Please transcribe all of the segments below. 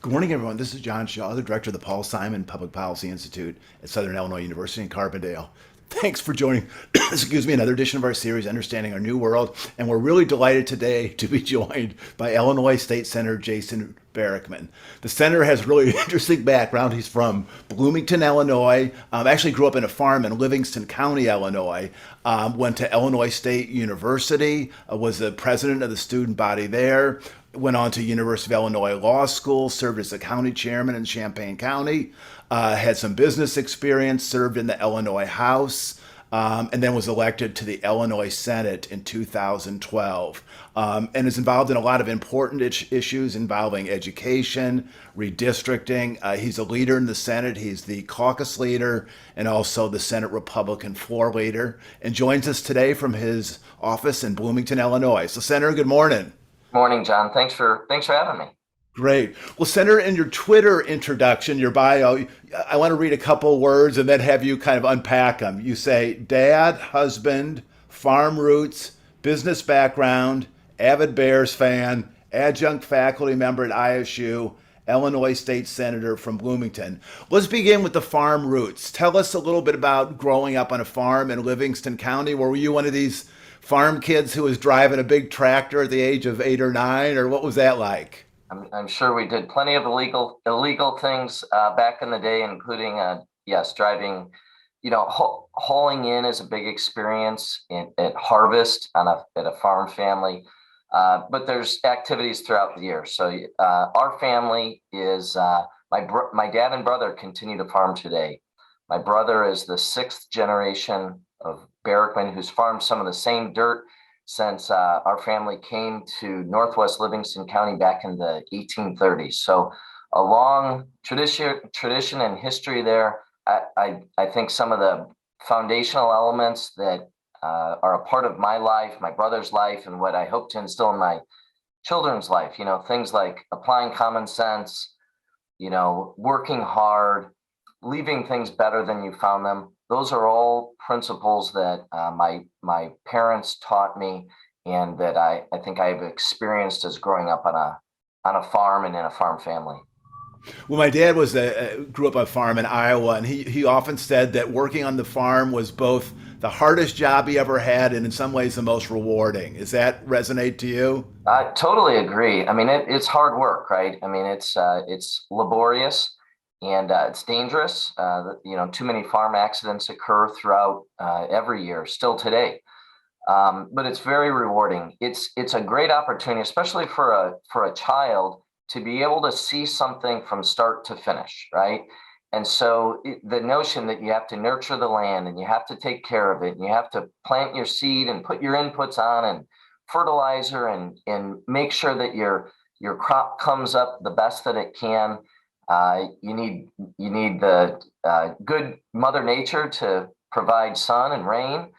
Good morning, everyone. This is John Shaw, the director of the Paul Simon Public Policy Institute at Southern Illinois University in Carbondale. Thanks for joining, excuse me, another edition of our series, Understanding Our New World. And we're really delighted today to be joined by Illinois State Senator Jason Barickman. The senator has a really interesting background. He's from Bloomington, Illinois. Actually grew up in a farm in Livingston County, Illinois. Went to Illinois State University, was the president of the student body there. Went on to University of Illinois Law School, served as a county chairman in Champaign County, had some business experience, served in the Illinois House, and then was elected to the Illinois Senate in 2012, and is involved in a lot of important issues involving education, redistricting. He's a leader in the Senate. He's the caucus leader and also the Senate Republican floor leader, and joins us today from his office in Bloomington, Illinois. So, Senator, good morning. Morning, John. Thanks for having me. Great. Well, Senator, in your Twitter introduction, your bio, I want to read a couple words and then have you kind of unpack them. You say dad, husband, farm roots, business background, avid Bears fan, adjunct faculty member at ISU, Illinois State Senator from Bloomington. Let's begin with the farm roots. Tell us a little bit about growing up on a farm in Livingston County. Were you one of these farm kids who was driving a big tractor at the age of 8 or 9, or what was that like? I'm sure we did plenty of illegal things back in the day, including yes, driving. Hauling in is a big experience at harvest at a farm family, but there's activities throughout the year. So our family is my dad and brother continue to farm today. My brother is the sixth generation of Barickman, who's farmed some of the same dirt since our family came to Northwest Livingston County back in the 1830s. So a long tradition and history there. I think some of the foundational elements that are a part of my life, my brother's life, and what I hope to instill in my children's life, things like applying common sense, working hard, leaving things better than you found them. Those are all principles that my parents taught me, and that I think I've experienced as growing up on a farm and in a farm family. Well, my dad grew up on a farm in Iowa, and he often said that working on the farm was both the hardest job he ever had and in some ways the most rewarding. Does that resonate to you? I totally agree. I mean, it's hard work, right? I mean, it's laborious. And it's dangerous. Too many farm accidents occur throughout every year, still today. But it's very rewarding. It's a great opportunity, especially for a child, to be able to see something from start to finish, right? And so the notion that you have to nurture the land and you have to take care of it and you have to plant your seed and put your inputs on and fertilizer and make sure that your crop comes up the best that it can. You need the good Mother Nature to provide sun and rain,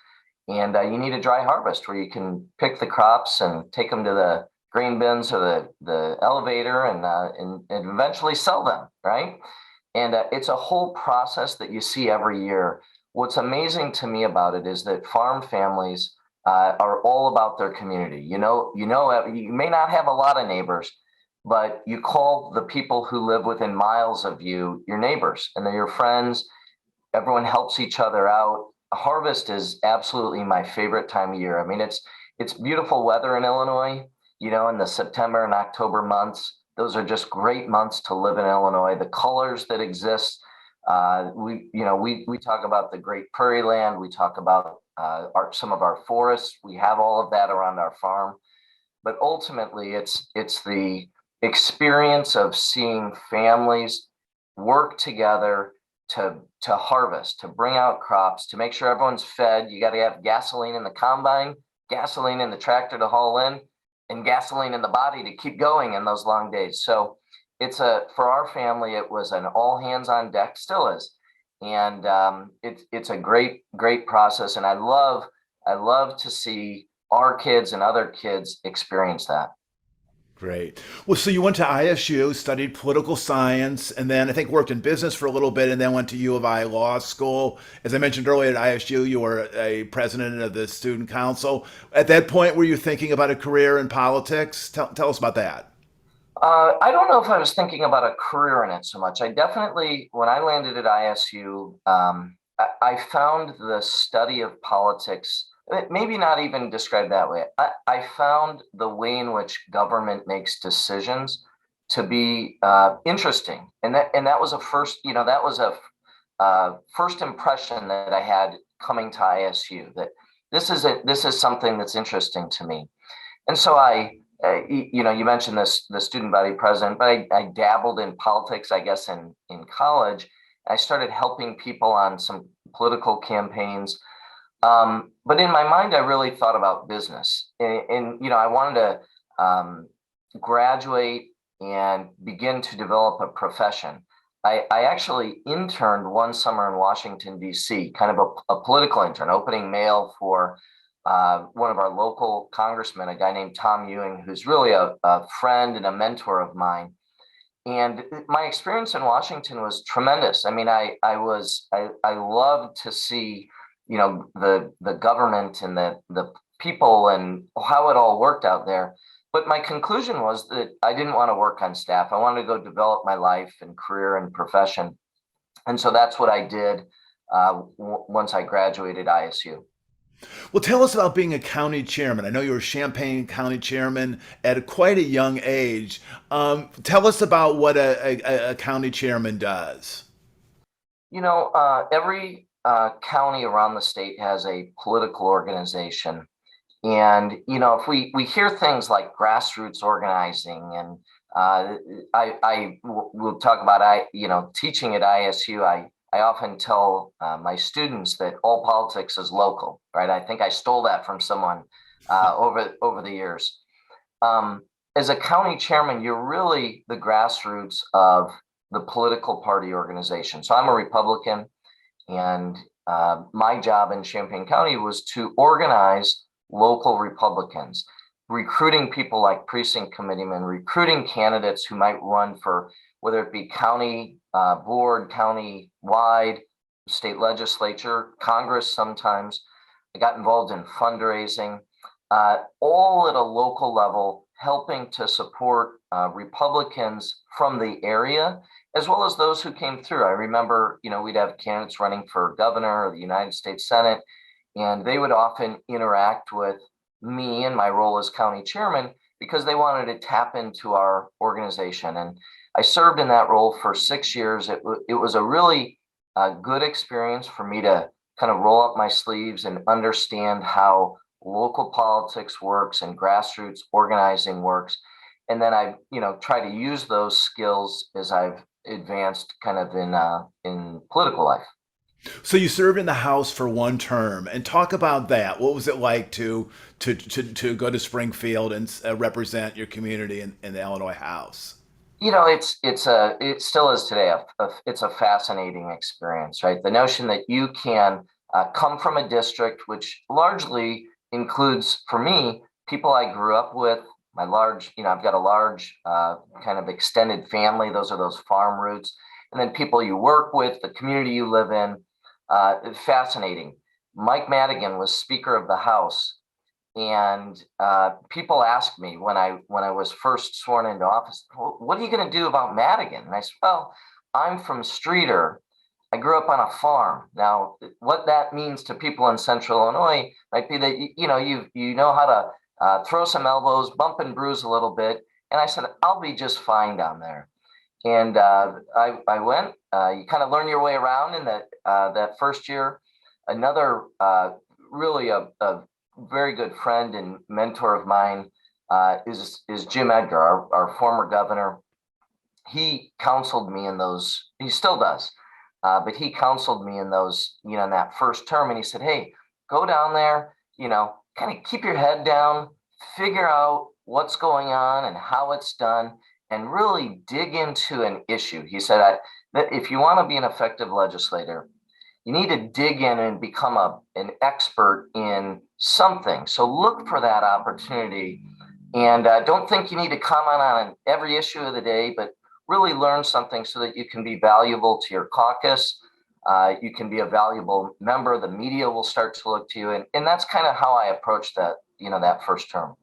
and you need a dry harvest where you can pick the crops and take them to the grain bins or the elevator and eventually sell them, right? And it's a whole process that you see every year. What's amazing to me about it is that farm families are all about their community. You may not have a lot of neighbors, but you call the people who live within miles of you your neighbors, and they're your friends. Everyone helps each other out. Harvest is absolutely my favorite time of year. I mean, it's beautiful weather in Illinois, in the September and October months. Those are just great months to live in Illinois. The colors that exist, we talk about the great prairie land. We talk about some of our forests. We have all of that around our farm. But ultimately, it's the experience of seeing families work together to harvest, to bring out crops, to make sure everyone's fed. You got to have gasoline in the combine, gasoline in the tractor to haul in, and gasoline in the body to keep going in those long days. So for our family, it was an all hands on deck, still is. And it's a great process. And I love to see our kids and other kids experience that. Great. Well, so you went to ISU, studied political science, and then I think worked in business for a little bit, and then went to U of I Law School. As I mentioned earlier, at ISU, you were a president of the student council. At that point, were you thinking about a career in politics? Tell us about that. I don't know if I was thinking about a career in it so much. I definitely, when I landed at ISU, I found the study of politics, maybe not even described that way. I found the way in which government makes decisions to be interesting, and that was a first, that was a first impression that I had coming to ISU. That this is something that's interesting to me. And so you mentioned the student body president, but I dabbled in politics, I guess, in college. I started helping people on some political campaigns. But in my mind, I really thought about business. I wanted to graduate and begin to develop a profession. I actually interned one summer in Washington, D.C., kind of a political intern, opening mail for one of our local congressmen, a guy named Tom Ewing, who's really a friend and a mentor of mine. And my experience in Washington was tremendous. I mean, I loved to see, the government and the people and how it all worked out there. But my conclusion was that I didn't want to work on staff. I wanted to go develop my life and career and profession. And so that's what I did once I graduated ISU. Well, tell us about being a county chairman. I know you were Champaign County chairman at quite a young age. Tell us about what a county chairman does. Every county around the state has a political organization. And, if we hear things like grassroots organizing, and we'll talk about, teaching at ISU, I often tell my students that all politics is local, right? I think I stole that from someone over the years. As a county chairman, you're really the grassroots of the political party organization. So I'm a Republican, and my job in Champaign County was to organize local Republicans, recruiting people like precinct committeemen, recruiting candidates who might run for whether it be county board, county wide, state legislature, Congress sometimes. I got involved in fundraising, all at a local level, helping to support Republicans from the area, as well as those who came through. I remember, we'd have candidates running for governor or the United States Senate, and they would often interact with me and my role as county chairman because they wanted to tap into our organization. And I served in that role for 6 years. It was a really good experience for me to kind of roll up my sleeves and understand how local politics works and grassroots organizing works. And then I, try to use those skills as I've advanced kind of in political life. So you served in the House for one term, and talk about that. What was it like to go to Springfield and represent your community in the Illinois House? It still is today. It's a fascinating experience, right? The notion that you can come from a district which largely includes, for me, people I grew up with. I've got a large kind of extended family. Those are those farm roots, and then people you work with, the community you live in. Fascinating. Mike Madigan was Speaker of the House. And people asked me when I was first sworn into office, "Well, what are you going to do about Madigan?" And I said, "Well, I'm from Streeter. I grew up on a farm." Now, what that means to people in Central Illinois might be that you know how to throw some elbows, bump and bruise a little bit. And I said, "I'll be just fine down there." And I went. You kind of learn your way around in that first year. Another really a very good friend and mentor of mine is Jim Edgar, our former governor. He counseled me in those. He still does, but he counseled me in those. In that first term, and he said, "Hey, go down there. Kind of keep your head down, figure out what's going on and how it's done, and really dig into an issue." He said that if you want to be an effective legislator, you need to dig in and become an expert in something. So look for that opportunity, and don't think you need to comment on every issue of the day, but really learn something so that you can be valuable to your caucus. You can be a valuable member. The media will start to look to you, and that's kind of how I approached that. That first term.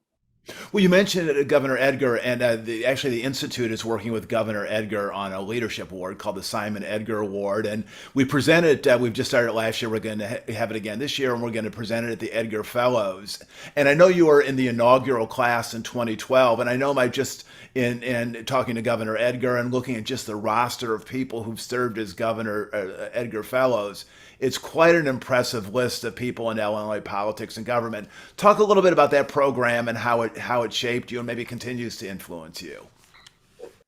Well, you mentioned Governor Edgar, and actually the Institute is working with Governor Edgar on a leadership award called the Simon Edgar Award. And we presented, we've just started it last year, we're going to have it again this year, and we're going to present it at the Edgar Fellows. And I know you were in the inaugural class in 2012, and I know my just in talking to Governor Edgar and looking at just the roster of people who've served as Governor Edgar Fellows, it's quite an impressive list of people in Illinois politics and government. Talk a little bit about that program and how it shaped you and maybe continues to influence you.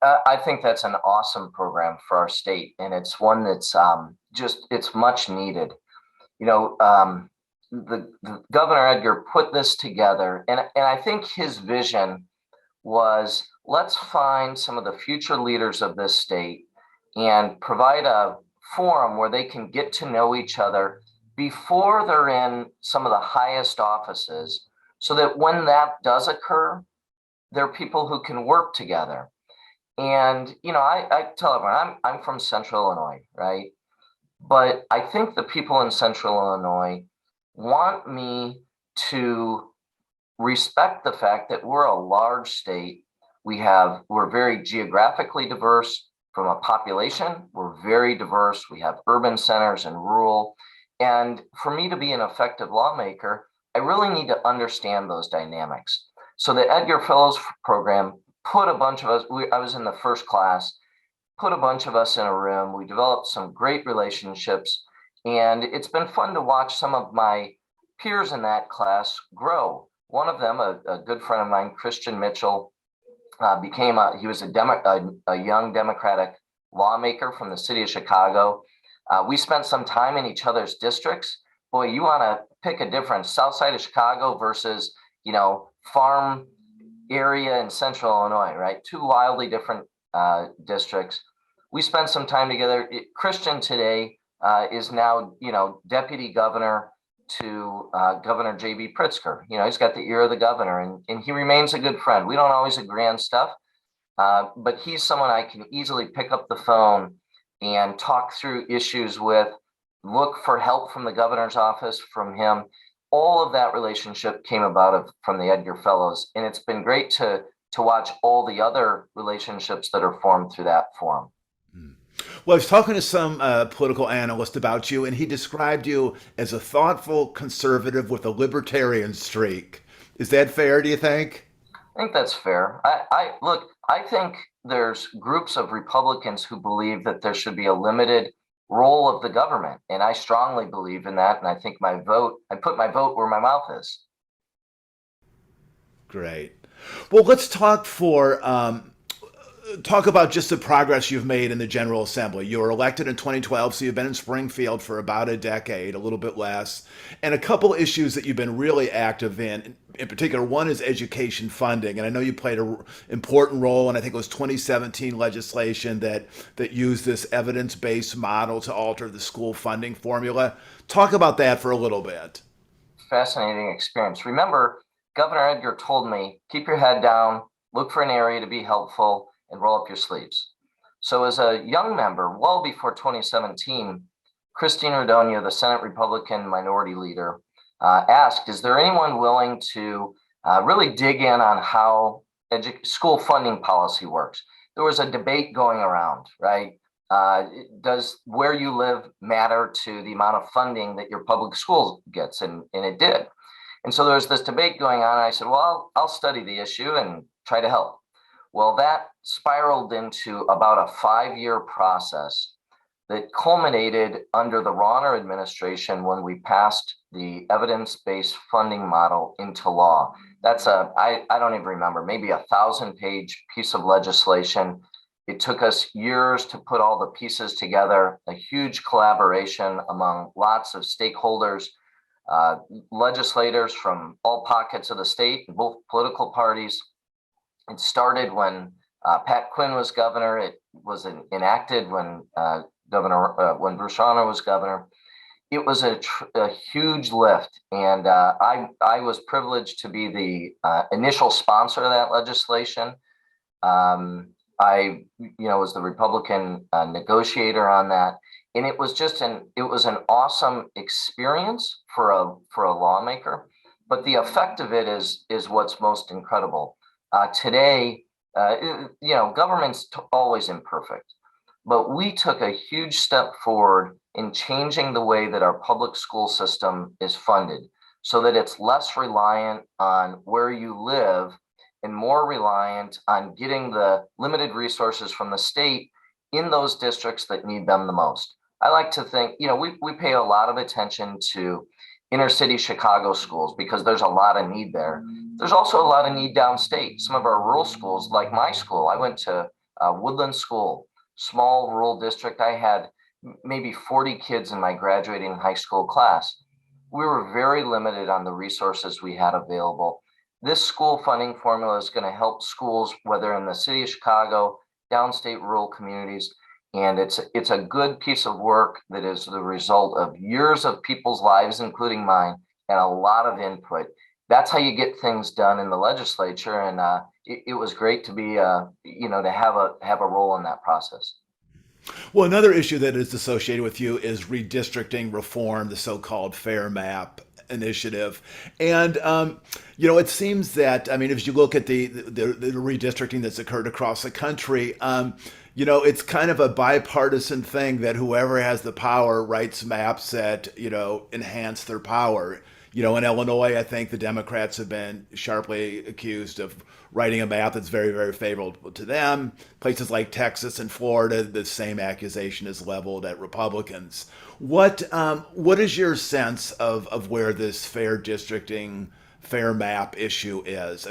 I think that's an awesome program for our state, and it's one that's it's much needed. You know, the Governor Edgar put this together, and I think his vision was, let's find some of the future leaders of this state and provide a forum where they can get to know each other before they're in some of the highest offices, so that when that does occur, they're people who can work together. And I tell everyone I'm from Central Illinois, right? But I think the people in Central Illinois want me to respect the fact that we're a large state. We're very geographically diverse from a population. We're very diverse. We have urban centers and rural. And for me to be an effective lawmaker, I really need to understand those dynamics. So the Edgar Fellows program put a bunch of us, I was in the first class, put a bunch of us in a room. We developed some great relationships. And it's been fun to watch some of my peers in that class grow. One of them, a good friend of mine, Christian Mitchell, he was a young Democratic lawmaker from the city of Chicago. We spent some time in each other's districts. Boy, you want to pick a difference, south side of Chicago versus, farm area in Central Illinois, right? Two wildly different districts. We spent some time together. Christian today is now, deputy governor to Governor J.B. Pritzker. He's got the ear of the governor, and he remains a good friend. We don't always agree on stuff, but he's someone I can easily pick up the phone and talk through issues with, look for help from the governor's office from him. All of that relationship came about from the Edgar Fellows, and it's been great to watch all the other relationships that are formed through that forum. Well, I was talking to some political analyst about you, and he described you as a thoughtful conservative with a libertarian streak. Is that fair, do you think? I think that's fair. I think there's groups of Republicans who believe that there should be a limited role of the government. And I strongly believe in that. And I think I put my vote where my mouth is. Great. Well, let's talk talk about just the progress you've made in the General Assembly. You were elected in 2012, so you've been in Springfield for about a decade, a little bit less, and a couple issues that you've been really active in particular. One is education funding, and I know you played an important role in, I think it was 2017 legislation that used this evidence-based model to alter the school funding formula. Talk about that for a little bit. Fascinating experience. Remember, Governor Edgar told me, keep your head down, look for an area to be helpful, and roll up your sleeves. So as a young member, well before 2017, Christine Radogna, the Senate Republican minority leader, asked, is there anyone willing to really dig in on how school funding policy works? There was a debate going around, right? Does where you live matter to the amount of funding that your public school gets? And it did. And so there was this debate going on. And I said, well, I'll study the issue and try to help. Well, that spiraled into about a 5-year process that culminated under the Rauner administration when we passed the evidence-based funding model into law. That's I don't even remember, maybe 1,000-page piece of legislation. It took us years to put all the pieces together, a huge collaboration among lots of stakeholders, legislators from all pockets of the state, both political parties. It started when Pat Quinn was governor. It was enacted when when Bruce Rauner was governor. It was a huge lift, and I was privileged to be the initial sponsor of that legislation. I was the Republican negotiator on that, and it was an awesome experience for a lawmaker. but the effect of it is what's most incredible. Today, government's always imperfect, but we took a huge step forward in changing the way that our public school system is funded so that it's less reliant on where you live and more reliant on getting the limited resources from the state in those districts that need them the most. I like to think, we pay a lot of attention to inner city Chicago schools because there's a lot of need there. There's also a lot of need downstate. Some of our rural schools, like my school, I went to Woodland School, small rural district. I had maybe 40 kids in my graduating high school class. We were very limited on the resources we had available. This school funding formula is going to help schools, whether in the city of Chicago, downstate rural communities. And it's a good piece of work that is the result of years of people's lives, including mine, and a lot of input. That's how you get things done in the legislature. And it was great to be, to have a role in that process. Well, another issue that is associated with you is redistricting reform, the so-called Fair Map initiative. And, it seems that, if you look at the redistricting that's occurred across the country, it's kind of a bipartisan thing that whoever has the power writes maps that, enhance their power. In Illinois, I think the Democrats have been sharply accused of writing a map that's very, very favorable to them. Places like Texas and Florida, the same accusation is leveled at Republicans. What is your sense of where this fair districting, fair map issue is?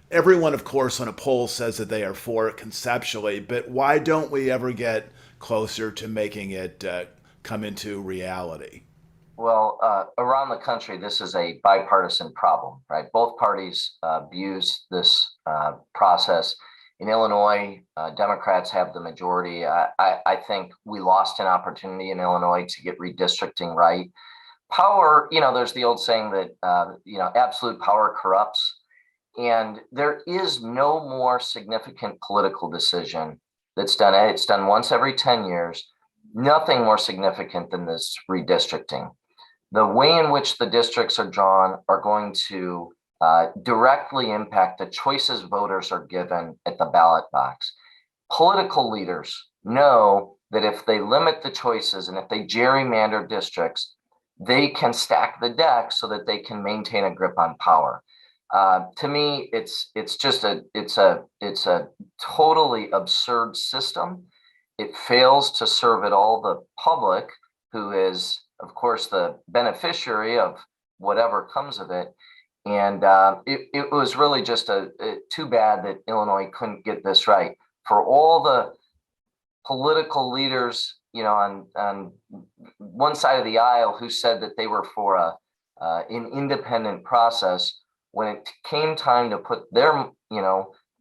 Everyone, of course, on a poll says that they are for it conceptually, but why don't we ever get closer to making it come into reality? Well, around the country, this is a bipartisan problem, right? Both parties abuse this process. In Illinois, Democrats have the majority. I think we lost an opportunity in Illinois to get redistricting right. Power, there's the old saying that, absolute power corrupts. And there is no more significant political decision that's done. It's done once every 10 years. Nothing more significant than this redistricting. The way in which the districts are drawn are going to directly impact the choices voters are given at the ballot box. Political leaders know that if they limit the choices and if they gerrymander districts, they can stack the deck so that they can maintain a grip on power. To me, it's a totally absurd system. It fails to serve at all the public, who is, of course, the beneficiary of whatever comes of it. And it was really just too bad that Illinois couldn't get this right. For all the political leaders, on one side of the aisle who said that they were for an independent process, when it came time to put their,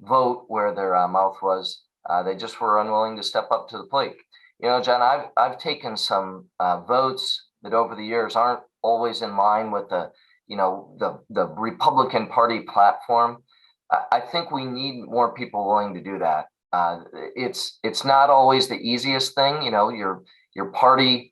vote where their mouth was, they just were unwilling to step up to the plate. John, I've taken some votes that over the years aren't always in line with the Republican Party platform. I think we need more people willing to do that. It's not always the easiest thing. Your party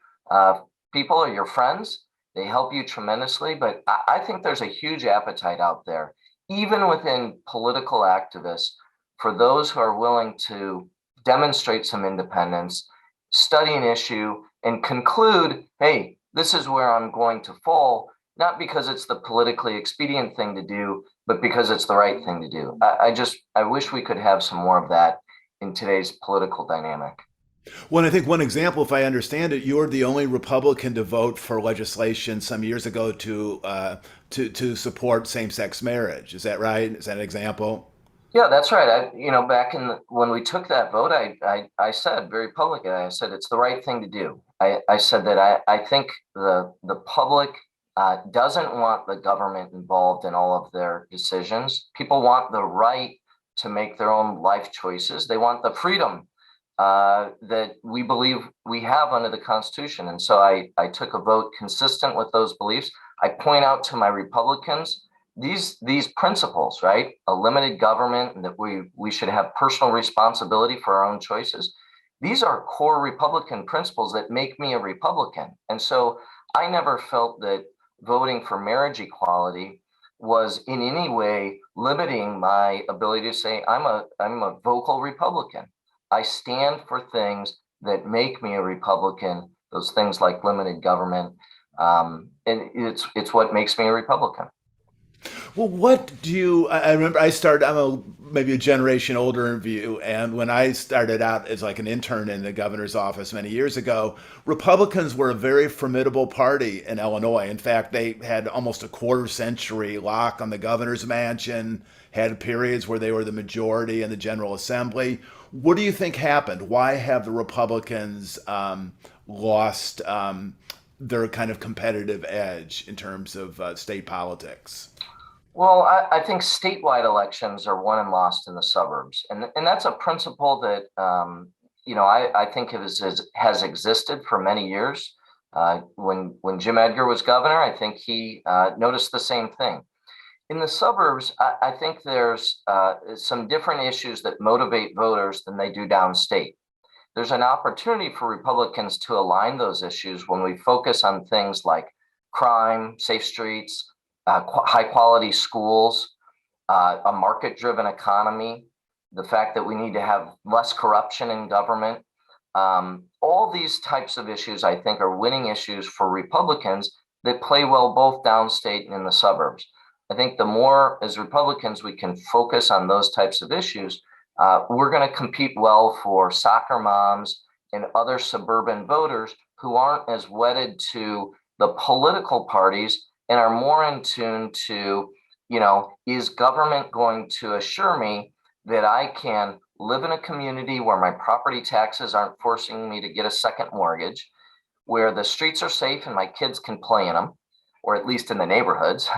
people are your friends. They help you tremendously, but I think there's a huge appetite out there, even within political activists, for those who are willing to demonstrate some independence, study an issue, and conclude, hey, this is where I'm going to fall, not because it's the politically expedient thing to do, but because it's the right thing to do. I wish we could have some more of that in today's political dynamic. Well, I think one example, if I understand it, you're the only Republican to vote for legislation some years ago to support same-sex marriage. Is that right? Is that an example? Yeah, that's right. Back when we took that vote, I said very publicly, I said it's the right thing to do. I said that I think the public doesn't want the government involved in all of their decisions. People want the right to make their own life choices. They want the freedom that we believe we have under the Constitution. And so I took a vote consistent with those beliefs. I point out to my Republicans these principles, right? A limited government, and that we should have personal responsibility for our own choices. These are core Republican principles that make me a Republican. And so I never felt that voting for marriage equality was in any way limiting my ability to say I'm a vocal Republican. I stand for things that make me a Republican. Those things like limited government, and it's what makes me a Republican. Well, what do you? I remember I started. Maybe a generation older in view, and when I started out as like an intern in the governor's office many years ago, Republicans were a very formidable party in Illinois. In fact, they had almost a quarter century lock on the governor's mansion. Had periods where they were the majority in the General Assembly. What do you think happened? Why have the Republicans lost their kind of competitive edge in terms of state politics? Well, I think statewide elections are won and lost in the suburbs, and that's a principle that I think has existed for many years. When Jim Edgar was governor, I think he noticed the same thing. In the suburbs, I think there's some different issues that motivate voters than they do downstate. There's an opportunity for Republicans to align those issues when we focus on things like crime, safe streets, high quality schools, a market driven economy, the fact that we need to have less corruption in government. All these types of issues, I think, are winning issues for Republicans that play well both downstate and in the suburbs. I think the more as Republicans we can focus on those types of issues, we're going to compete well for soccer moms and other suburban voters who aren't as wedded to the political parties and are more in tune to, is government going to assure me that I can live in a community where my property taxes aren't forcing me to get a second mortgage, where the streets are safe and my kids can play in them, or at least in the neighborhoods,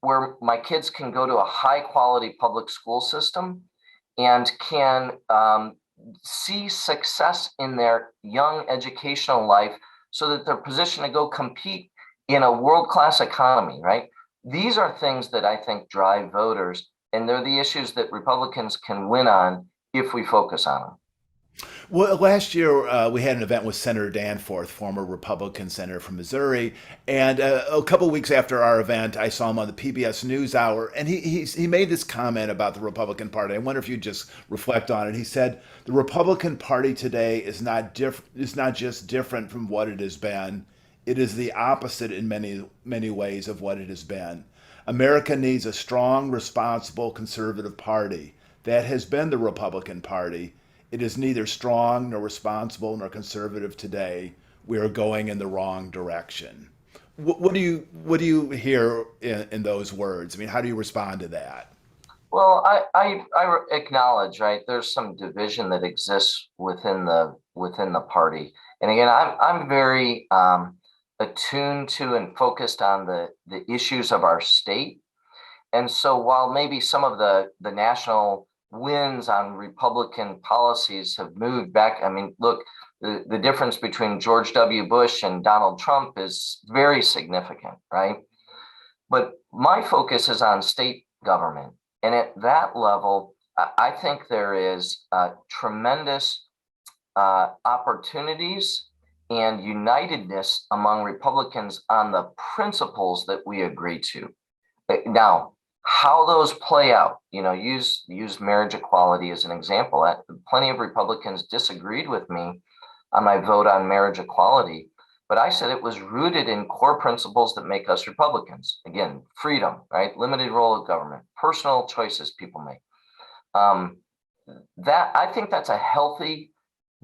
where my kids can go to a high quality public school system and can see success in their young educational life so that they're positioned to go compete in a world-class economy, right? These are things that I think drive voters, and they're the issues that Republicans can win on if we focus on them. Well, last year we had an event with Senator Danforth, former Republican senator from Missouri, and a couple of weeks after our event, I saw him on the PBS NewsHour, and he made this comment about the Republican Party. I wonder if you just reflect on it. He said the Republican Party today is not just different from what it has been. It is the opposite in many ways of what it has been. America needs a strong, responsible, conservative party. That has been the Republican Party. It is neither strong nor responsible nor conservative today. We are going in the wrong direction. What do you hear in those words? I mean, how do you respond to that? Well, I acknowledge, right, there's some division that exists within the party. And again, I'm very attuned to and focused on the issues of our state. And so while maybe some of the national wins on Republican policies have moved back, I mean, look, the difference between George W. Bush and Donald Trump is very significant, right? But my focus is on state government. And at that level, I think there is tremendous opportunities and unitedness among Republicans on the principles that we agree to. Now, how those play out, use marriage equality as an example. Plenty of Republicans disagreed with me on my vote on marriage equality, but I said it was rooted in core principles that make us Republicans. Again, freedom, right? Limited role of government, personal choices people make. That I think that's a healthy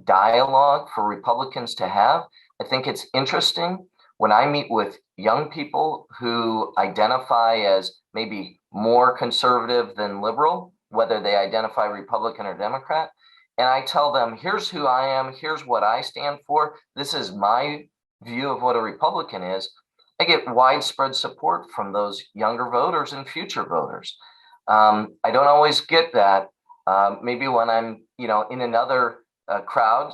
dialogue for Republicans to have. I think it's interesting when I meet with young people who identify as maybe more conservative than liberal, whether they identify Republican or Democrat, and I tell them, here's who I am, here's what I stand for, this is my view of what a Republican is. I get widespread support from those younger voters and future voters. I don't always get that. Maybe when I'm, in another crowd,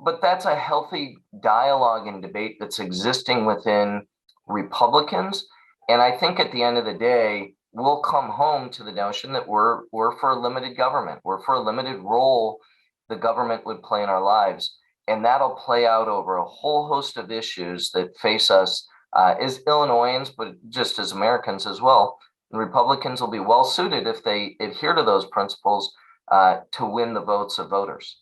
but that's a healthy dialogue and debate that's existing within Republicans. And I think at the end of the day, we'll come home to the notion that we're for a limited government. We're for a limited role the government would play in our lives. And that'll play out over a whole host of issues that face us as Illinoisans, but just as Americans as well. And Republicans will be well suited if they adhere to those principles to win the votes of voters.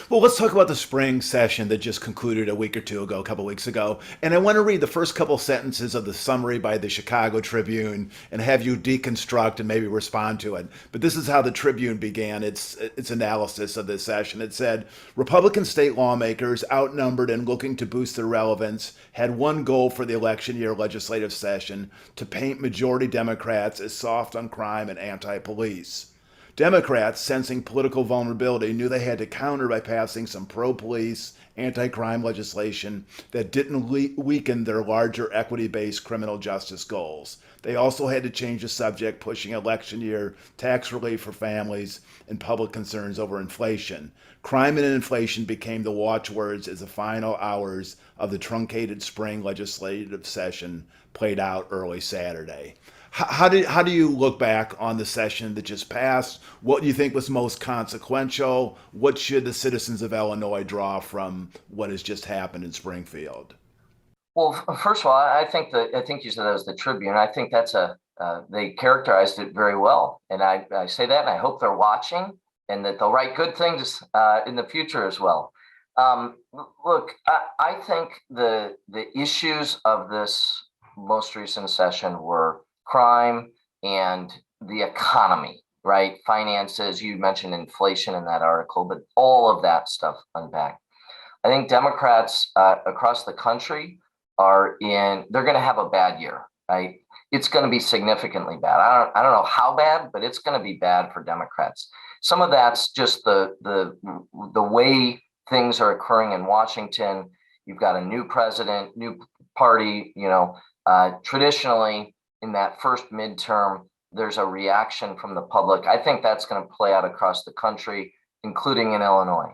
Well, let's talk about the spring session that just concluded a week or two ago, a couple weeks ago. And I want to read the first couple sentences of the summary by the Chicago Tribune and have you deconstruct and maybe respond to it. But this is how the Tribune began its analysis of this session. It said, Republican state lawmakers, outnumbered and looking to boost their relevance, had one goal for the election year legislative session: to paint majority Democrats as soft on crime and anti-police. Democrats, sensing political vulnerability, knew they had to counter by passing some pro-police, anti-crime legislation that didn't weaken their larger equity-based criminal justice goals. They also had to change the subject, pushing election year tax relief for families and public concerns over inflation. Crime and inflation became the watchwords as the final hours of the truncated spring legislative session played out early Saturday. How do you look back on the session that just passed? What do you think was most consequential? What should the citizens of Illinois draw from what has just happened in Springfield? Well, first of all, I think you said that was the Tribune. I think that's they characterized it very well, and I say that, and I hope they're watching and that they'll write good things in the future as well. Look, I think the issues of this most recent session were crime and the economy, right? Finances, you mentioned inflation in that article, but all of that stuff unpacked. I think Democrats across the country they're going to have a bad year, right? It's going to be significantly bad. I don't know how bad, but it's going to be bad for Democrats. Some of that's just the way things are occurring in Washington. You've got a new president, new party, traditionally in that first midterm, there's a reaction from the public. I think that's going to play out across the country, including in Illinois.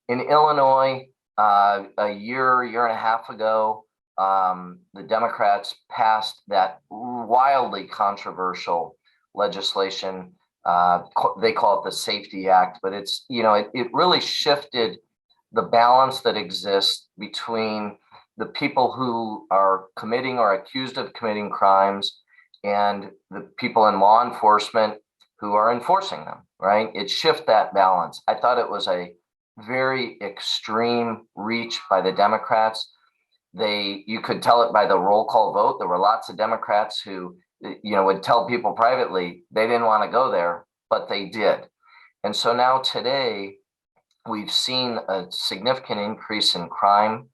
In Illinois, a year and a half ago, the Democrats passed that wildly controversial legislation. They call it the Safety Act, but it's, it really shifted the balance that exists between the people who are committing or accused of committing crimes and the people in law enforcement who are enforcing them, right? It shifted that balance. I thought it was a very extreme reach by the Democrats. You could tell it by the roll call vote. There were lots of Democrats who, would tell people privately they didn't want to go there, but they did. And so now today, we've seen a significant increase in crime.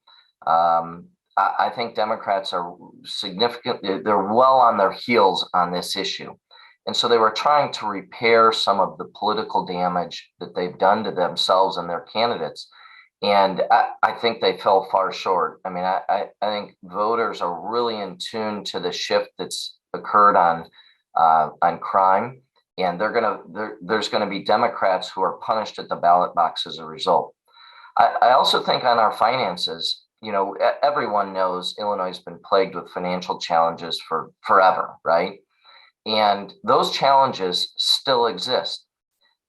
I think Democrats are they're well on their heels on this issue. And so they were trying to repair some of the political damage that they've done to themselves and their candidates. And I think they fell far short. I mean, I think voters are really in tune to the shift that's occurred on crime. And there's going to be Democrats who are punished at the ballot box as a result. I also think on our finances, everyone knows Illinois has been plagued with financial challenges for forever, right? And those challenges still exist.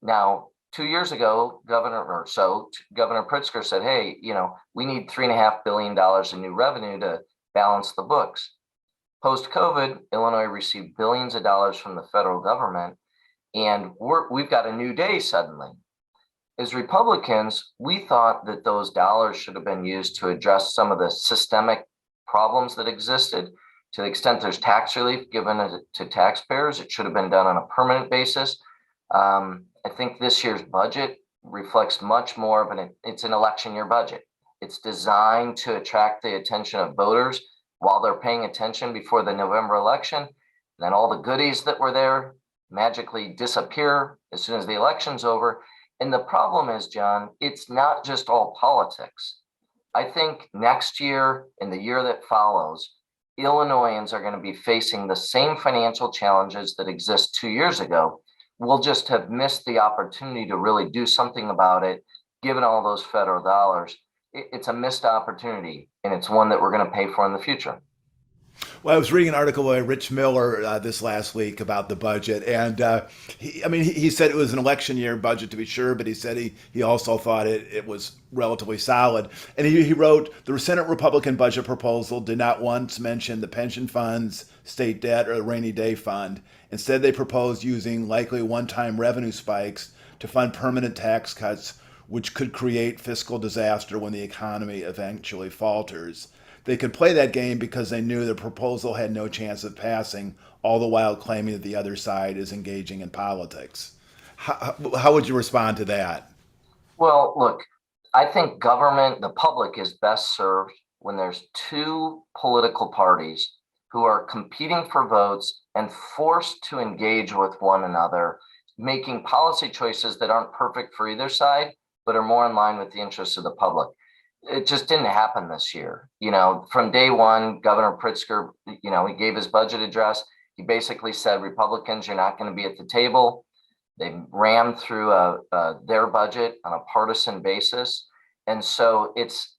Now, 2 years ago, Governor Pritzker said, hey, we need $3.5 billion in new revenue to balance the books. Post-COVID, Illinois received billions of dollars from the federal government, and we've got a new day suddenly. As Republicans, we thought that those dollars should have been used to address some of the systemic problems that existed. To the extent there's tax relief given to taxpayers, it should have been done on a permanent basis. I think this year's budget reflects much more of it's an election year budget. It's designed to attract the attention of voters while they're paying attention before the November election. Then all the goodies that were there magically disappear as soon as the election's over. And the problem is, John, it's not just all politics. I think next year and the year that follows, Illinoisans are going to be facing the same financial challenges that exist 2 years ago. We'll just have missed the opportunity to really do something about it, given all those federal dollars. It's a missed opportunity, and it's one that we're going to pay for in the future. Well, I was reading an article by Rich Miller this last week about the budget, and he said it was an election year budget to be sure, but he said he also thought it was relatively solid. And he wrote the Senate Republican budget proposal did not once mention the pension funds, state debt, or the rainy day fund. Instead, they proposed using likely one-time revenue spikes to fund permanent tax cuts, which could create fiscal disaster when the economy eventually falters. They could play that game because they knew the proposal had no chance of passing, all the while claiming that the other side is engaging in politics. How would you respond to that? Well, look, I think government, the public is best served when there's two political parties who are competing for votes and forced to engage with one another, making policy choices that aren't perfect for either side, but are more in line with the interests of the public. It just didn't happen this year. From day one, Governor Pritzker, he gave his budget address. He basically said, Republicans, you're not going to be at the table. They rammed through their budget on a partisan basis. And so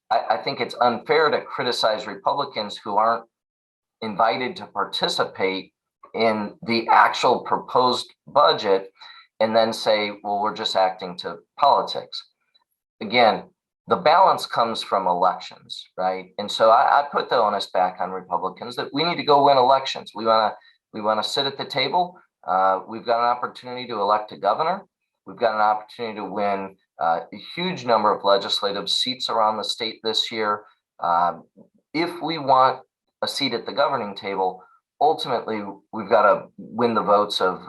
I think it's unfair to criticize Republicans who aren't invited to participate in the actual proposed budget and then say, well, we're just acting to politics. Again, the balance comes from elections, right? And so I put the onus back on Republicans that we need to go win elections. We want to sit at the table. We've got an opportunity to elect a governor. We've got an opportunity to win a huge number of legislative seats around the state this year. If we want a seat at the governing table, ultimately we've got to win the votes of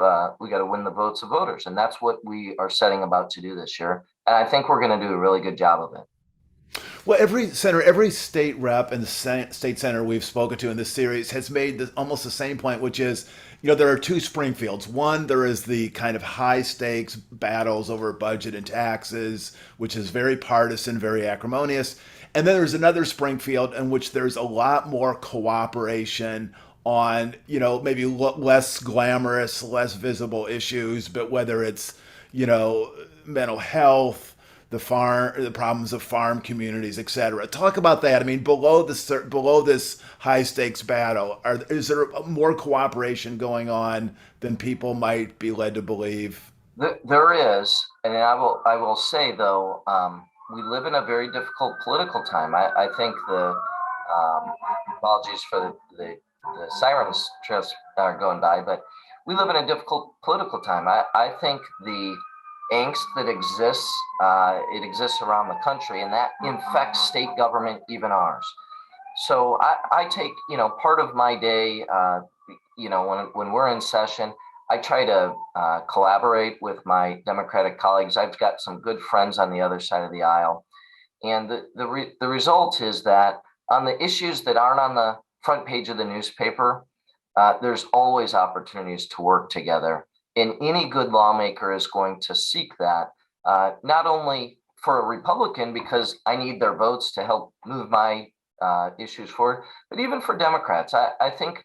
voters, and that's what we are setting about to do this year. And I think we're going to do a really good job of it. Well, every state rep and the state senator we've spoken to in this series has made almost the same point, which is, there are two Springfields. One, there is the kind of high stakes battles over budget and taxes, which is very partisan, very acrimonious. And then there's another Springfield in which there's a lot more cooperation on, maybe less glamorous, less visible issues, but whether it's, mental health, the problems of farm communities, et cetera. Talk about that. I mean, below this high stakes battle, is there more cooperation going on than people might be led to believe? There is, and I will say though, we live in a very difficult political time. I think apologies for the sirens just are going by, but we live in a difficult political time. I think the angst that exists, it exists around the country, and that infects state government, even ours. So I take, part of my day, when we're in session, I try to collaborate with my Democratic colleagues. I've got some good friends on the other side of the aisle. And the result is that on the issues that aren't on the front page of the newspaper, there's always opportunities to work together. And any good lawmaker is going to seek that, not only for a Republican, because I need their votes to help move my issues forward, but even for Democrats. I think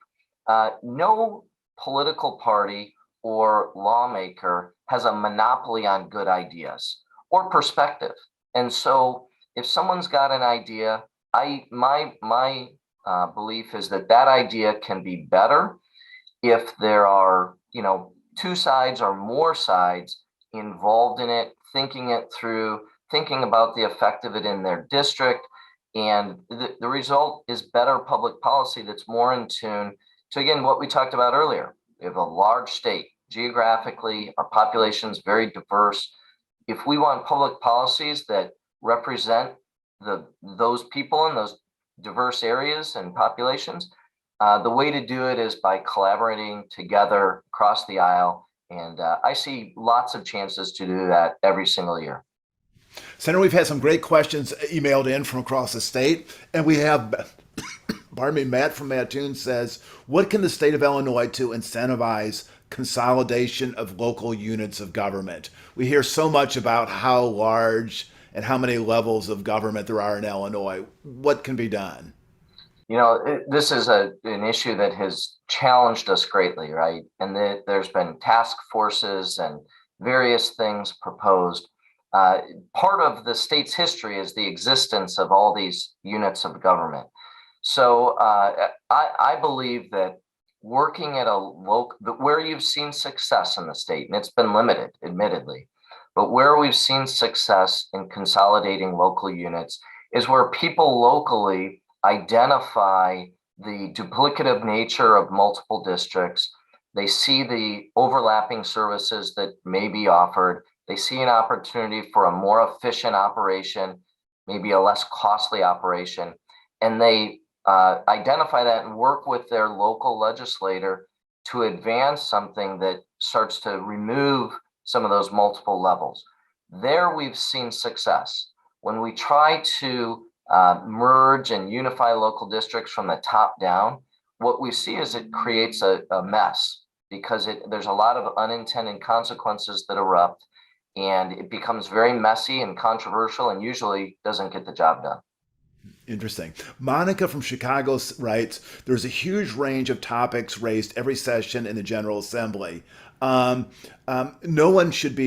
no political party or lawmaker has a monopoly on good ideas or perspective. And so if someone's got an idea, my belief is that idea can be better if there are, two sides or more sides involved in it, thinking it through, thinking about the effect of it in their district. And the result is better public policy that's more in tune to, again, what we talked about earlier. We have a large state. Geographically, our population is very diverse. If we want public policies that represent those people in those diverse areas and populations, the way to do it is by collaborating together across the aisle. And I see lots of chances to do that every single year. Senator, we've had some great questions emailed in from across the state. And we have, Matt from Mattoon says, what can the state of Illinois to incentivize consolidation of local units of government? We hear so much about how large and how many levels of government there are in Illinois. What can be done? This is an issue that has challenged us greatly, right? And there's been task forces and various things proposed. Part of the state's history is the existence of all these units of government. So I believe that working at a local, where you've seen success in the state, and it's been limited, admittedly, but where we've seen success in consolidating local units is where people locally identify the duplicative nature of multiple districts. They see the overlapping services that may be offered. They see an opportunity for a more efficient operation, maybe a less costly operation, and they identify that and work with their local legislator to advance something that starts to remove some of those multiple levels. There we've seen success. When we try to merge and unify local districts from the top down, what we see is it creates a mess because there's a lot of unintended consequences that erupt, and it becomes very messy and controversial and usually doesn't get the job done. Interesting. Monica from Chicago writes, there's a huge range of topics raised every session in the General Assembly. No one should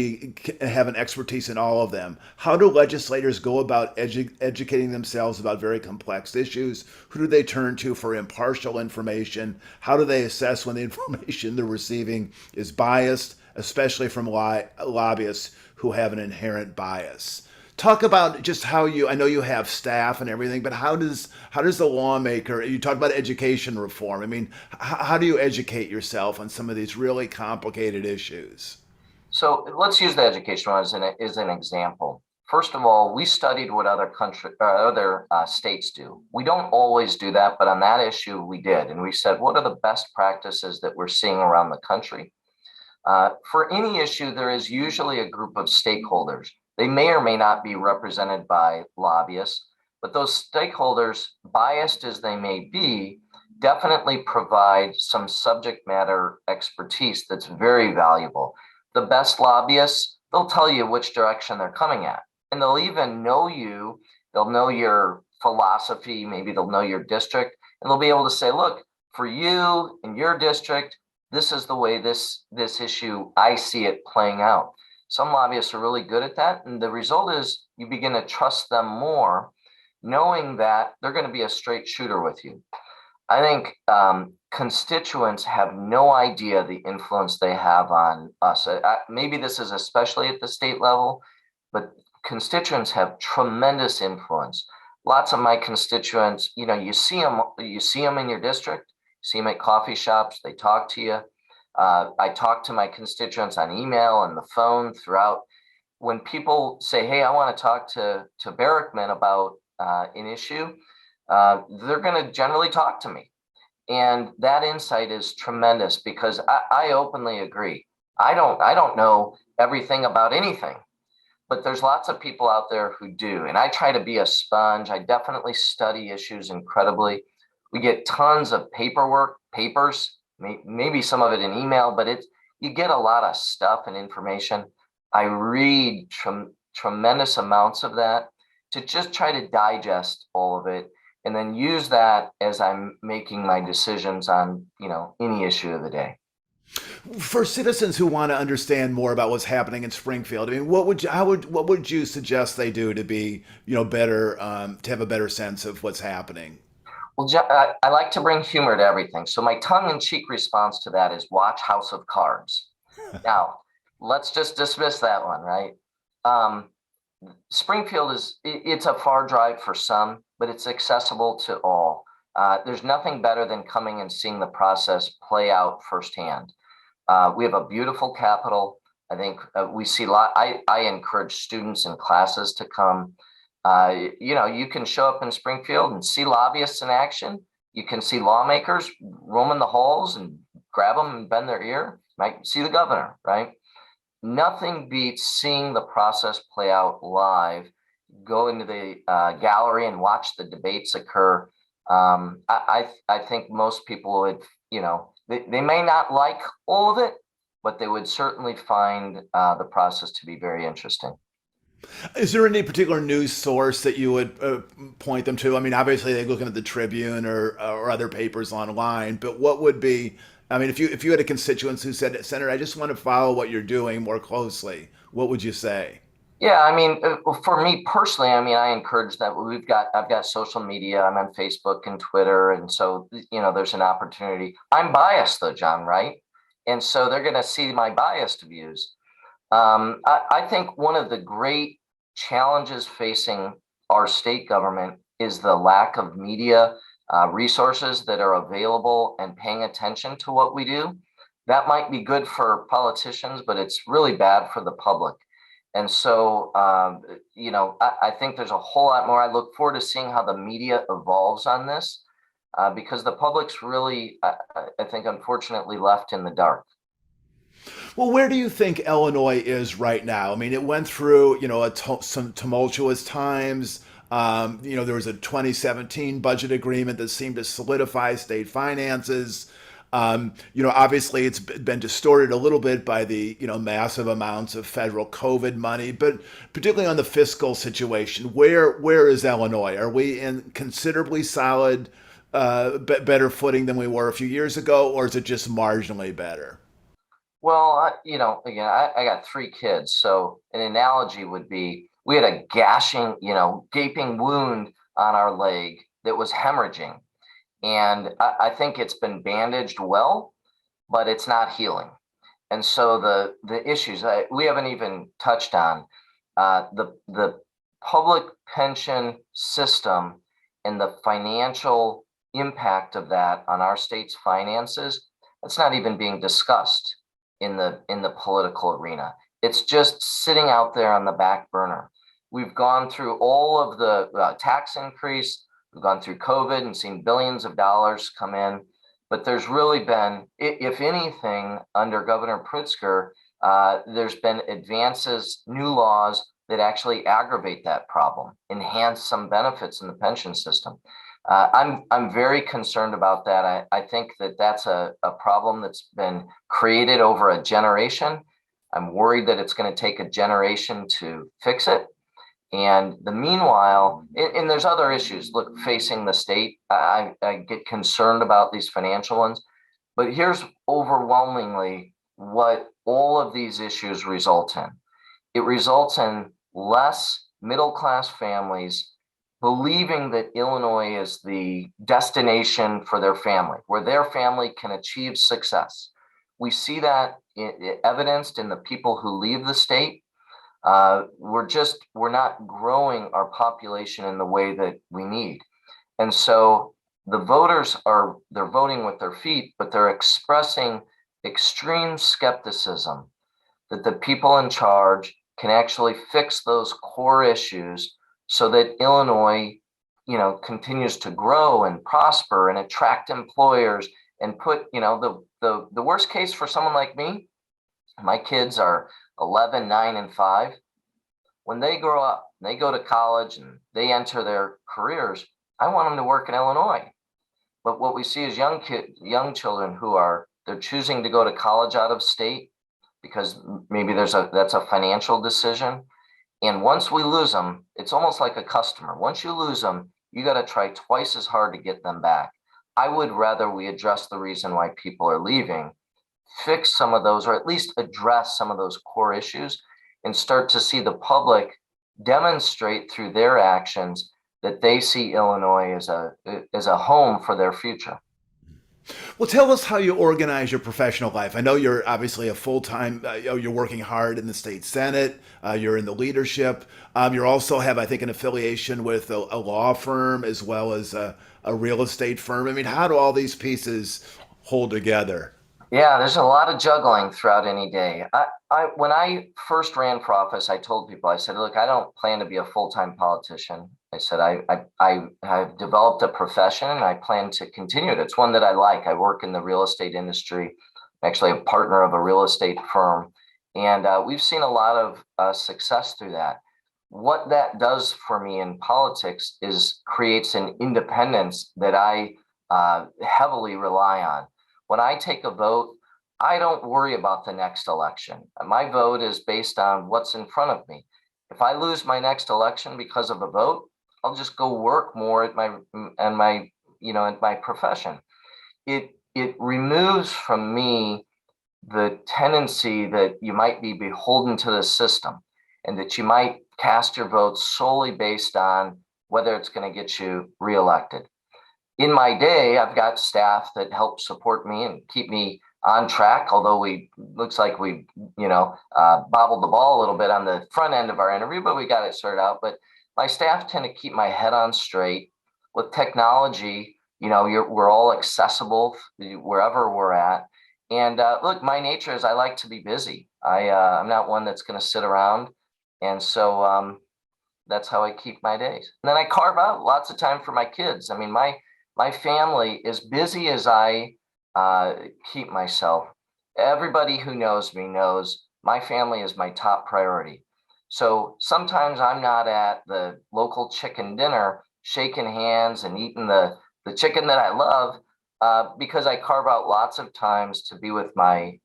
have an expertise in all of them. How do legislators go about educating themselves about very complex issues? Who do they turn to for impartial information? How do they assess when the information they're receiving is biased, especially from lobbyists who have an inherent bias? Talk about just how I know you have staff and everything, but how does the lawmaker, you talk about education reform. I mean, how do you educate yourself on some of these really complicated issues? So let's use the education one as an example. First of all, we studied what other states do. We don't always do that, but on that issue we did. And we said, what are the best practices that we're seeing around the country? For any issue, there is usually a group of stakeholders. They may or may not be represented by lobbyists, but those stakeholders, biased as they may be, definitely provide some subject matter expertise that's very valuable. The best lobbyists, they'll tell you which direction they're coming at, and they'll even know you. They'll know your philosophy, maybe they'll know your district, and they'll be able to say, look, for you in your district, this is the way this issue, I see it playing out. Some lobbyists are really good at that. And the result is you begin to trust them more, knowing that they're going to be a straight shooter with you. I think constituents have no idea the influence they have on us. Maybe this is especially at the state level, but constituents have tremendous influence. Lots of my constituents, you see them in your district, you see them at coffee shops, they talk to you. I talk to my constituents on email and the phone throughout. When people say, hey, I want to talk to Barickman about an issue, they're going to generally talk to me. And that insight is tremendous because I openly agree. I don't know everything about anything, but there's lots of people out there who do. And I try to be a sponge. I definitely study issues incredibly. We get tons of papers, maybe some of it in email, but you get a lot of stuff and information. I read tremendous amounts of that to just try to digest all of it and then use that as I'm making my decisions on, any issue of the day. For citizens who want to understand more about what's happening in Springfield, I mean, what would you suggest they do to be, better, to have a better sense of what's happening? Well, I like to bring humor to everything. So my tongue-in-cheek response to that is watch House of Cards. Now, let's just dismiss that one, right? Springfield it's a far drive for some, but it's accessible to all. There's nothing better than coming and seeing the process play out firsthand. We have a beautiful capital. I think we see a lot. I encourage students and classes to come. You can show up in Springfield and see lobbyists in action. You can see lawmakers roaming the halls and grab them and bend their ear. You might see the governor, right? Nothing beats seeing the process play out live. Go into the gallery and watch the debates occur. I think most people would, they may not like all of it, but they would certainly find the process to be very interesting. Is there any particular news source that you would point them to? I mean, obviously they're looking at the Tribune or other papers online, but what would be, I mean, if you had a constituent who said, Senator, I just want to follow what you're doing more closely, what would you say? Yeah, I mean, for me personally, I mean, I encourage that I've got social media. I'm on Facebook and Twitter, and so there's an opportunity. I'm biased though, John, right? And so they're going to see my biased views. I think one of the great challenges facing our state government is the lack of media resources that are available and paying attention to what we do. That might be good for politicians, but it's really bad for the public. And so, I think there's a whole lot more. I look forward to seeing how the media evolves on this, because the public's really, I think, unfortunately, left in the dark. Well, where do you think Illinois is right now? I mean, it went through, some tumultuous times. There was a 2017 budget agreement that seemed to solidify state finances. Obviously it's been distorted a little bit by the, massive amounts of federal COVID money, but particularly on the fiscal situation, where is Illinois? Are we in considerably solid, better footing than we were a few years ago, or is it just marginally better? Well, again, I got three kids. So an analogy would be we had a gashing, gaping wound on our leg that was hemorrhaging. And I think it's been bandaged well, but it's not healing. And so the issues we haven't even touched on, the public pension system and the financial impact of that on our state's finances, it's not even being discussed in the political arena. It's just sitting out there on the back burner. We've gone through all of the tax increase. We've gone through COVID and seen billions of dollars come in, but there's really been, if anything, under Governor Pritzker, there's been advances, new laws that actually aggravate that problem, enhance some benefits in the pension system. I'm very concerned about that. I think that that's a problem that's been created over a generation. I'm worried that it's going to take a generation to fix it. And the meanwhile, and there's other issues, look, facing the state. I get concerned about these financial ones, but here's overwhelmingly what all of these issues result in. It results in less middle class families believing that Illinois is the destination for their family, where their family can achieve success. We see that evidenced in the people who leave the state. We're not growing our population in the way that we need. And so the voters they're voting with their feet, but they're expressing extreme skepticism that the people in charge can actually fix those core issues so that Illinois, continues to grow and prosper and attract employers and put, the worst case for someone like me, my kids are 11, 9, and 5. When they grow up, they go to college and they enter their careers, I want them to work in Illinois. But what we see is young children they're choosing to go to college out of state because maybe that's a financial decision. And once we lose them, it's almost like a customer. Once you lose them, you got to try twice as hard to get them back. I would rather we address the reason why people are leaving, fix some of those, or at least address some of those core issues, and start to see the public demonstrate through their actions that they see Illinois as a home for their future. Well, tell us how you organize your professional life. I know you're obviously a full time. You're working hard in the state senate. You're in the leadership. You also have, I think, an affiliation with a law firm as well as a real estate firm. I mean, how do all these pieces hold together? Yeah, there's a lot of juggling throughout any day. When I first ran for office, I told people, I said, look, I don't plan to be a full-time politician. I said, I have developed a profession and I plan to continue it. It's one that I like. I work in the real estate industry. I'm actually a partner of a real estate firm. And we've seen a lot of success through that. What that does for me in politics is creates an independence that I heavily rely on. When I take a vote, I don't worry about the next election. My vote is based on what's in front of me. If I lose my next election because of a vote, I'll just go work more at my profession. It removes from me the tendency that you might be beholden to the system. and that you might cast your vote solely based on whether it's going to get you reelected. In my day, I've got staff that help support me and keep me on track, although looks like we bobbled the ball a little bit on the front end of our interview, but we got it sorted out. But my staff tend to keep my head on straight. With technology, we're all accessible wherever we're at. And look, my nature is I like to be busy. I'm not one that's going to sit around. And so that's how I keep my days. And then I carve out lots of time for my kids. I mean, my family, as busy as I keep myself, everybody who knows me knows my family is my top priority. So sometimes I'm not at the local chicken dinner shaking hands and eating the chicken that I love because I carve out lots of times to be with my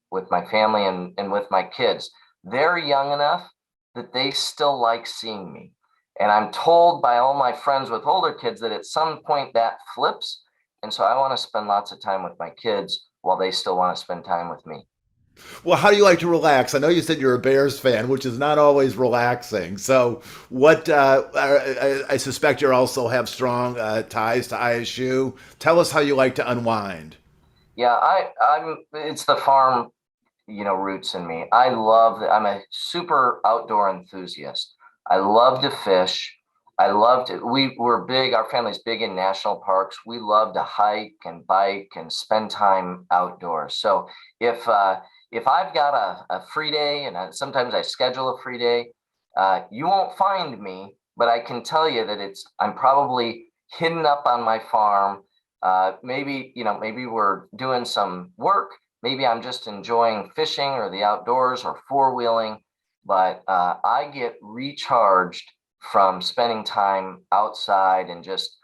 family and with my kids. They're young enough that they still like seeing me. And I'm told by all my friends with older kids that at some point that flips. And so I want to spend lots of time with my kids while they still want to spend time with me. Well, how do you like to relax? I know you said you're a Bears fan, which is not always relaxing. So, what I suspect you also have strong ties to ISU. Tell us how you like to unwind. Yeah, it's the farm, roots in me. I'm a super outdoor enthusiast. I love to fish. We're big, our family's big in national parks. We love to hike and bike and spend time outdoors. So if I've got a free day, and sometimes I schedule a free day, you won't find me, but I can tell you that I'm probably hidden up on my farm. Maybe we're doing some work. Maybe I'm just enjoying fishing or the outdoors or four-wheeling, but I get recharged from spending time outside and just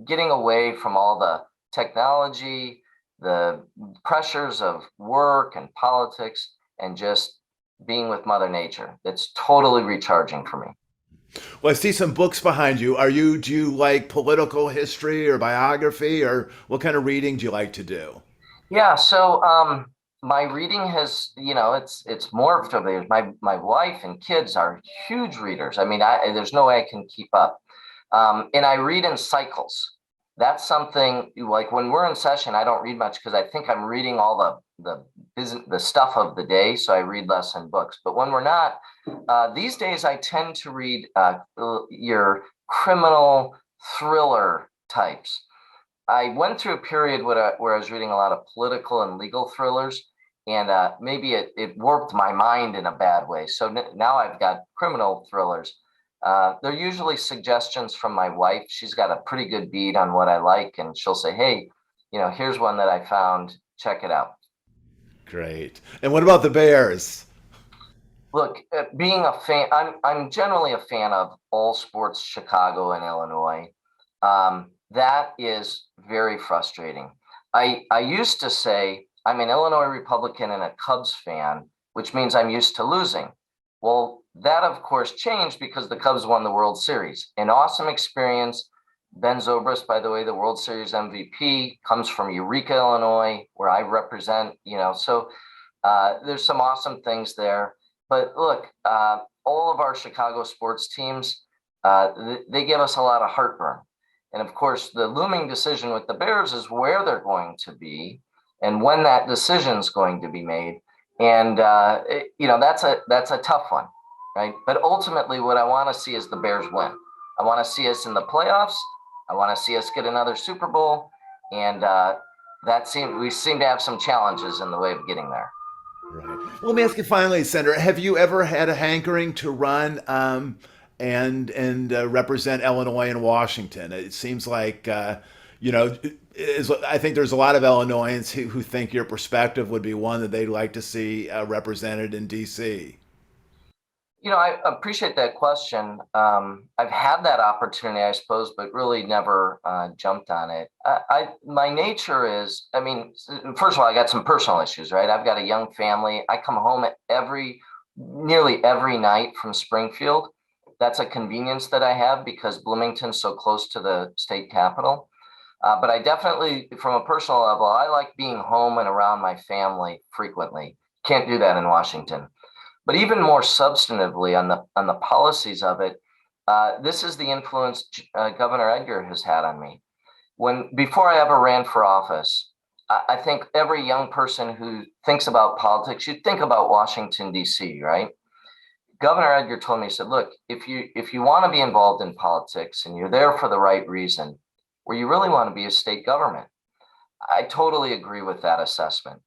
getting away from all the technology, the pressures of work and politics, and just being with Mother Nature. It's totally recharging for me. Well, I see some books behind you. Do you like political history or biography, or what kind of reading do you like to do? Yeah, so my reading has, it's morphed over the years. My wife and kids are huge readers. I mean, there's no way I can keep up. And I read in cycles. That's something like when we're in session, I don't read much because I think I'm reading all the stuff of the day, so I read less in books. But when we're not, these days I tend to read your criminal thriller types. I went through a period where I was reading a lot of political and legal thrillers, and maybe it warped my mind in a bad way. So now I've got criminal thrillers. They're usually suggestions from my wife. She's got a pretty good beat on what I like, and she'll say, "Hey, here's one that I found. Check it out." Great. And what about the Bears? Look, being a fan, I'm generally a fan of all sports, Chicago and Illinois. That is very frustrating. I used to say I'm an Illinois Republican and a Cubs fan, which means I'm used to losing. Well, that of course changed because the Cubs won the World Series. An awesome experience. Ben Zobrist, by the way, the World Series MVP, comes from Eureka, Illinois, where I represent, so there's some awesome things there. But look, all of our Chicago sports teams, they give us a lot of heartburn. And of course, the looming decision with the Bears is where they're going to be and when that decision is going to be made. And, that's a tough one, right? But ultimately, what I want to see is the Bears win. I want to see us in the playoffs. I want to see us get another Super Bowl. And we seem to have some challenges in the way of getting there. Right. Well, let me ask you finally, Senator, have you ever had a hankering to run and represent Illinois and Washington? It seems like I think there's a lot of Illinoisans who think your perspective would be one that they'd like to see represented in D.C. I appreciate that question. I've had that opportunity, I suppose, but really never jumped on it. My nature is, first of all, I got some personal issues, right? I've got a young family. I come home nearly every night from Springfield. That's a convenience that I have because Bloomington's so close to the state capital. But I definitely, from a personal level, I like being home and around my family frequently. Can't do that in Washington. But even more substantively on the policies of it, this is the influence Governor Edgar has had on me. Before I ever ran for office, I think every young person who thinks about politics should think about Washington, D.C., right? Governor Edgar told me, he said, look, if you want to be involved in politics and you're there for the right reason, where you really want to be a state government. I totally agree with that assessment.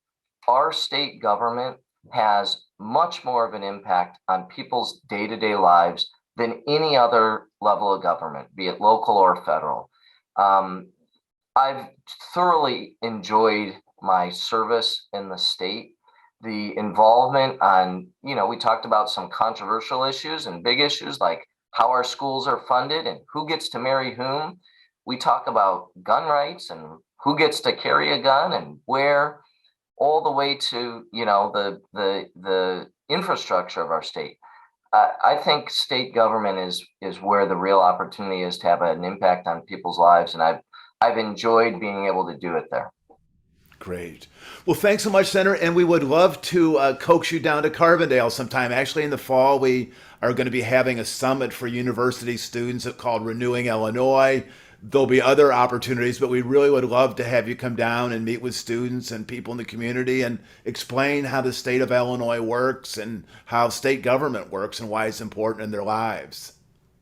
Our state government has much more of an impact on people's day-to-day lives than any other level of government, be it local or federal. I've thoroughly enjoyed my service in the state. The involvement on, we talked about some controversial issues and big issues like how our schools are funded and who gets to marry whom. We talk about gun rights and who gets to carry a gun and where, all the way to, the infrastructure of our state. I think state government is where the real opportunity is to have an impact on people's lives, and I've enjoyed being able to do it there. Great. Well, thanks so much, Senator. And we would love to coax you down to Carbondale sometime. Actually, in the fall, we are going to be having a summit for university students called Renewing Illinois. There'll be other opportunities, but we really would love to have you come down and meet with students and people in the community and explain how the state of Illinois works and how state government works and why it's important in their lives.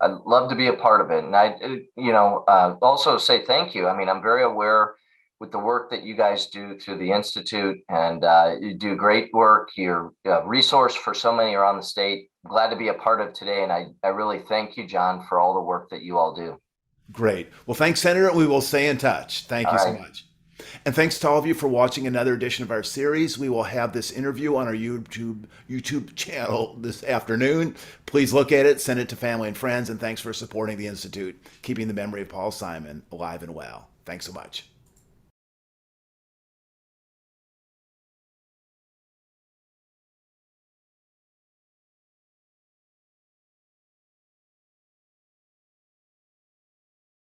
I'd love to be a part of it. And also say thank you. I mean, I'm very aware with the work that you guys do through the Institute, and you do great work. You're a resource for so many around the state. I'm glad to be a part of today. And I really thank you, John, for all the work that you all do. Great. Well, thanks, Senator. We will stay in touch. Thank you so much. And thanks to all of you for watching another edition of our series. We will have this interview on our YouTube channel this afternoon. Please look at it, send it to family and friends, and thanks for supporting the Institute, keeping the memory of Paul Simon alive and well. Thanks so much.